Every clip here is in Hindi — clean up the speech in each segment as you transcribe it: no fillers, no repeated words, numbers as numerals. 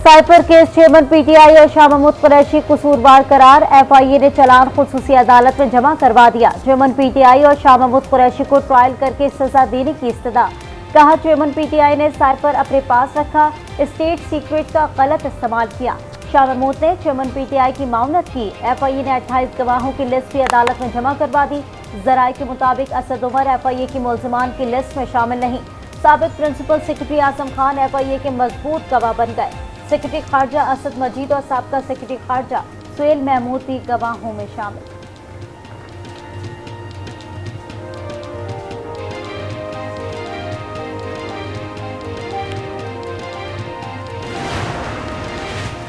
साइपर केस चेयरमैन पीटीआई और शाह महमूद कुरैशी कसूरवार करार। एफआईए ने चालान खुसूसी अदालत में जमा करवा दिया। चेयरमैन पीटीआई और शाह महमूद कुरैशी को ट्रायल करके सजा देने की इस्तदा। कहा, चेयरमैन पीटीआई ने साइपर अपने पास रखा, स्टेट सीक्रेट का गलत इस्तेमाल किया। शाह महमूद ने चेयरमैन पीटीआई की मामलत की। एफआईए ने 28 गवाहों की लिस्ट भी अदालत में जमा करवा दी। जराये के मुताबिक असद उमर एफआईए के मुल्जिमान की लिस्ट में शामिल नहीं। साबिक principal secretary Azam Khan FIA के मजबूत गवाह बन गए। सेक्रेटरी खारजा असद मजीद और साबका सेक्रेटरी खारजा सुहेल महमूद भी गवाहों में शामिल।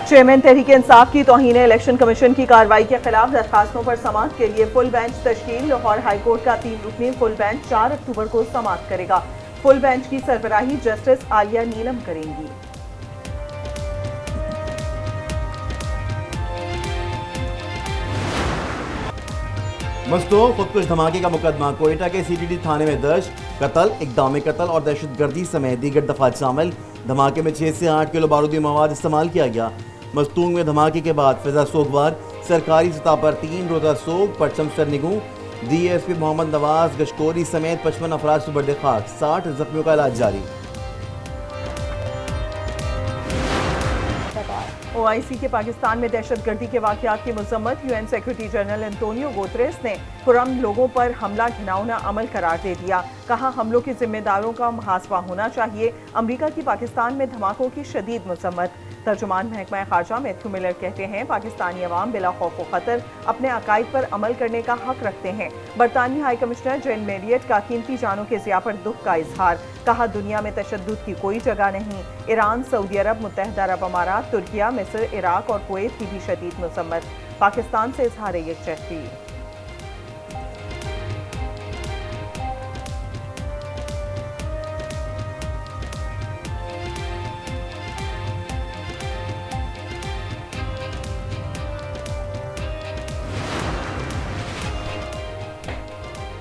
चेयरमैन तहरीक इंसाफ की तौहीन इलेक्शन कमीशन की कार्रवाई के खिलाफ दरखास्तों पर समाअत के लिए फुल बेंच तश्कील। लाहौर हाईकोर्ट का 3 रुकनी फुल बेंच 4 अक्टूबर को समाअत करेगा। फुल बेंच की सरबराही जस्टिस आलिया नीलम करेंगी। मस्तूर खुदकुश धमाके का मुकदमा कोयटा के सीटीडी थाने में दर्ज। कत्ल, इक़दाम कत्ल और दहशतगर्दी समेत दीगर दफात शामिल। धमाके में 6 से 8 किलो बारूदी मवाद इस्तेमाल किया गया। मस्तूंग में धमाके के बाद फिजा सोगवार। सरकारी सतह पर 3 रोजा सोग, परचम सरनिगू। डीएसपी मोहम्मद नवाज गशकोरी समेत 55 अफराद सुबर्द खाक, 60 जख्मियों का इलाज जारी। ओआईसी के पाकिस्तान में दहशतगर्दी के वाकयात की मजम्मत। UN secretary general Antonio Guterres ने पुरअमन लोगों पर हमला घिनौना अमल करार दे दिया। कहा, हमलों के जिम्मेदारों का मुहासबा होना चाहिए। अमरीका की पाकिस्तान में धमाकों की शदीद मजम्मत। तर्जुमान महकमा खारजा मैथ्यू मिलर कहते हैं, पाकिस्तानी अवाम बिला खौफ व खतर अपने अकायद पर अमल करने का हक रखते हैं। बरतानवी हाई कमिश्नर जेन मेरियट का कीमती जानों के ज़िया पर दुख का इजहार। कहा, दुनिया में तशद्दुद की कोई जगह नहीं। ईरान, सऊदी अरब, मुत्तहिदा अरब अमारात, तुर्किया, मिस्र, इराक और कुवैत की भी शदीद मजम्मत। पाकिस्तान से इजहार यकजहती।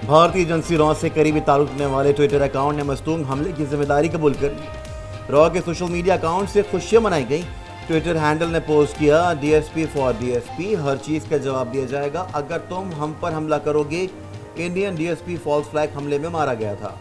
भारतीय एजेंसी रॉ से करीबी ताल्लुक रखने वाले ट्विटर अकाउंट ने मस्तूंग हमले की जिम्मेदारी कबूल कर ली। रॉ के सोशल मीडिया अकाउंट से खुशियां मनाई गई। ट्विटर हैंडल ने पोस्ट किया, डीएसपी फॉर डीएसपी, हर चीज़ का जवाब दिया जाएगा। अगर तुम हम पर हमला करोगे। इंडियन डीएसपी फॉल्स फ्लैग हमले में मारा गया था।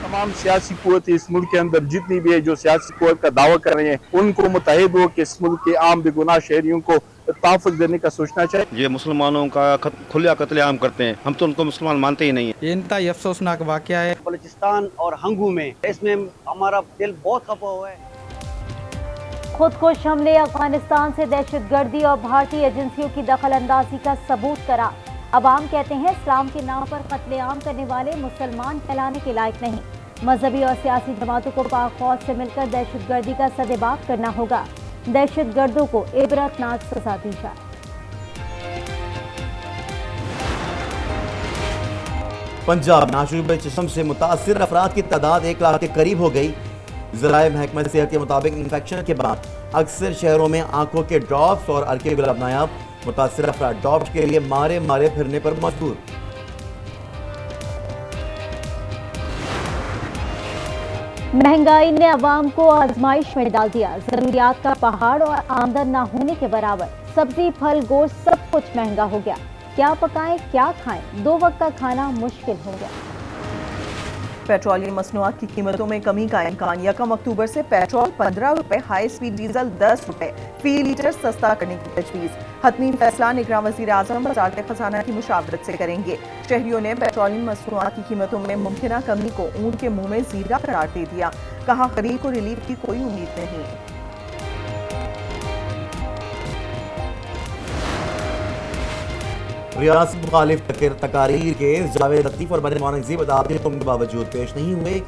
तमाम सियासी कुव्वत इस मुल्क के अंदर जितनी भी है, जो सियासी कुव्वत का दावा कर रहे हैं, उनको मुतहद हो कि इस मुल्क के आम बेगुनाह शहरियों को तहफ़्फ़ुज़ देने का सोचना चाहिए। ये मुसलमानों का खुला कत्लेआम करते हैं, हम तो उनको मुसलमान मानते ही नहीं है। ये इंतहाई अफसोसनाक वाक़या है। बलूचिस्तान और हंगू में इसमें हमारा दिल बहुत खफा हुआ है। खुदकुश हमले, अफगानिस्तान से दहशतगर्दी और भारतीय एजेंसियों की दखल अंदाजी का सबूत करा। अवाम कहते हैं, इस्लाम के नाम पर कत्लेआम करने वाले मुसलमान कहलाने के लायक नहीं। मजहबी और सियासी जमातों को पाक फौज से मिलकर दहशतगर्दी का सदेबाप करना होगा। दहशतगर्दों को इबरतनाक सजा दी जाए। पंजाब नाशुब चश्म से मुतासिर अफराद की तादाद 1 लाख के करीब हो गई। ज़राए महकमा सेहत के मुताबिक इन्फेक्शन के बाद अक्सर शहरों में आंखों के ड्रॉप्स और हल्के गुलाब नायाब। मुतासिर अफराद ड्रॉप्स के लिए मारे मारे फिरने पर मजबूर। महंगाई ने अवाम को आजमाइश में डाल दिया। जरूरियात का पहाड़ और आमदन न होने के बराबर। सब्जी, फल, गोश्त सब कुछ महंगा हो गया। क्या पकाएं, क्या खाएं, 2 वक्त का खाना मुश्किल हो गया। पेट्रोलियम मसनूआत की कीमतों में कमी का इम्कान। 1 अक्टूबर से पेट्रोल 15 रुपए, हाई स्पीड डीजल 10 रुपए फी लीटर सस्ता करने की तजवीज़। हतमी फैसला निगरान वज़ीर आज़म वज़ारत खजाना की मुशावरत से करेंगे। शहरियों ने पेट्रोलियम मसनूआत की कीमतों में मुमकिन कमी को ऊंट के मुंह में जीरा करार दे दिया। कहा, गरीब को रिलीफ की कोई उम्मीद नहीं। रियासत मुखालिफ तकारीर के जावेद लतीफ और बदनवान नज़ीब अदालती हुक्म के बावजूद पेश नहीं हुए।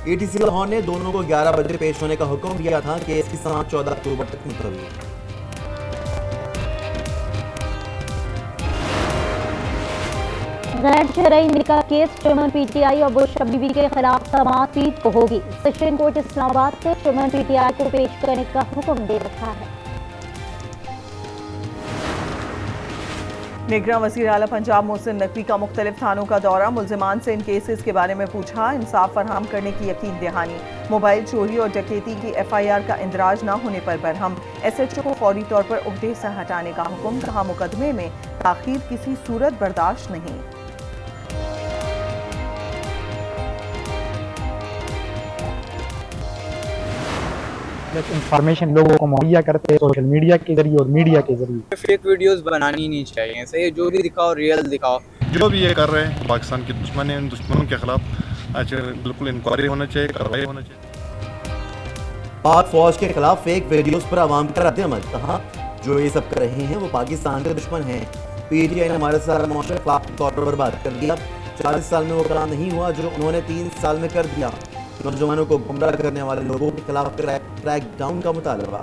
एटीसी लाहौर ने दोनों को 11 बजे पेश होने का हुक्म दिया था। केस की समाअत 14 अक्टूबर तक मुलतवी। गैर शरई निकाह केस चेयरमैन पीटीआई और बुश बीबी के खिलाफ समाअत ईद को होगी। सेशन कोर्ट इस्लामाबाद से चेयरमैन पीटीआई को पेश करने का हुक्म दे रखा है। निगरान वज़ीर आला पंजाब मोहसिन नकवी का मुख्तलिफ थानों का दौरा, मुलजिमान से इन केसेस के बारे में पूछा, इंसाफ फरहम करने की यकीन दहानी। मोबाइल चोरी और डकैती की FIR का इंदराज न होने पर बरहम। SHO को फौरी तौर पर उहदे से हटाने का हुक्म, कहा मुकदमे में ताखीर किसी सूरत बर्दाश्त नहीं। इंफॉर्मेशन लोगों को मुहैया करते हैं सोशल मीडिया के जरिए और मीडिया के जरिए। फेक वीडियोस बनानी नहीं चाहिए, सही जो भी दिखाओ रियल दिखाओ। जो भी ये कर रहे हैं पाकिस्तान के दुश्मन हैं, इन दुश्मनों के खिलाफ आज बिल्कुल इंक्वायरी होना चाहिए, कार्रवाई होना चाहिए। पाक फौज के खिलाफ फेक वीडियोस पर आवाम का रद्द-ए-अमल, कहा जो ये सब कर रहे हैं वो पाकिस्तान के दुश्मन हैं। PTI ने हमारे सारा माशरा खिलाफ तौर पर बर्बाद कर दिया। 40 साल में वो काम नहीं हुआ जो उन्होंने 3 साल में कर दिया। नौजवानों को गुमराह करने वाले लोगों के खिलाफ क्रैक डाउन का मुतालबा।